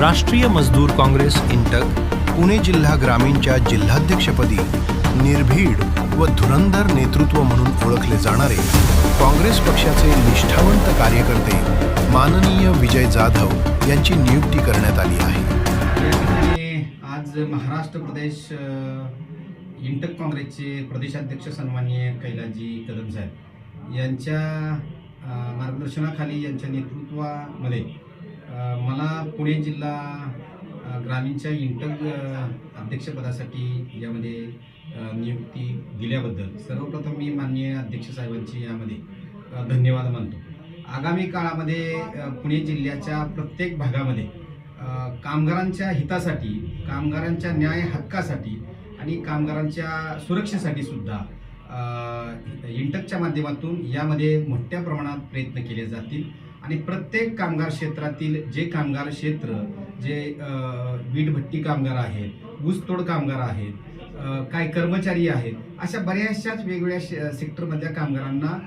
राष्ट्रीय मजदूर काँग्रेस इंटक पुणे जिल्हा ग्रामीणच्या जिल्हाध्यक्षपदी निर्भीड व धुरंधर नेतृत्व म्हणून ओळखले जाणारे काँग्रेस पक्षाचे निष्ठावंत कार्यकर्ते माननीय विजय जाधव यांची नियुक्ती करण्यात आली आहे। आज महाराष्ट्र प्रदेश इंटक काँग्रेसचे प्रदेशाध्यक्ष सन्माननीय कैलासजी कदम साहेब यांच्या मार्गदर्शनाखाली यांच्या नेतृत्वामध्ये मला पुणे जिल्हा ग्रामीणच्या इंटक अध्यक्षपदासाठी यामध्ये नियुक्ती दिल्याबद्दल सर्वप्रथम मी माननीय अध्यक्ष साहेबांची यामध्ये धन्यवाद मानतो। आगामी काळामध्ये पुणे जिल्ह्याच्या प्रत्येक भागामध्ये कामगारांच्या हितासाठी, कामगारांच्या न्याय हक्कासाठी आणि कामगारांच्या सुरक्षेसाठी सुद्धा इंटकच्या माध्यमातून यामध्ये मोठ्या प्रमाणात प्रयत्न केले जातील आणि प्रत्येक कामगार क्षेत्रातील जे कामगार क्षेत्र जे वीटभट्टी कामगार आहेत, ऊसतोड कामगार आहेत, काही कर्मचारी आहेत, अशा बऱ्याचशाच वेगवेगळ्या सेक्टरमधल्या कामगारांना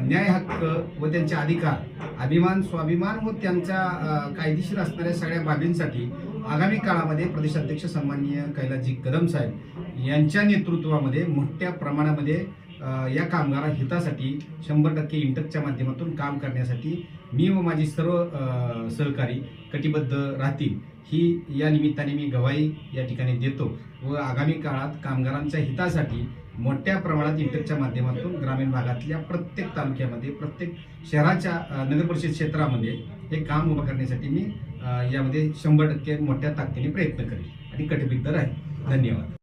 न्याय हक्क व त्यांचे अधिकार, अभिमान, स्वाभिमान व त्यांच्या कायदेशीर असणाऱ्या सगळ्या बाबींसाठी आगामी काळामध्ये प्रदेशाध्यक्ष सन्माननीय कैलासजी कदम साहेब यांच्या नेतृत्वामध्ये मोठ्या प्रमाणामध्ये या कामगार हितासाठी 100% इंटकच्या माध्यमातून काम करण्यासाठी मी व माझी सर्व सहकारी कटिबद्ध राहतील ही या निमित्ताने मी गवाही या ठिकाणी देतो व आगामी काळात कामगारांच्या हितासाठी मोठ्या प्रमाणात इंटकच्या माध्यमातून ग्रामीण भागातल्या प्रत्येक तालुक्यामध्ये, प्रत्येक शहराच्या नगरपरिषद क्षेत्रामध्ये हे काम उभं करण्यासाठी मी यामध्ये 100% मोठ्या ताकदीने प्रयत्न करेन आणि कटिबद्ध राहील। धन्यवाद।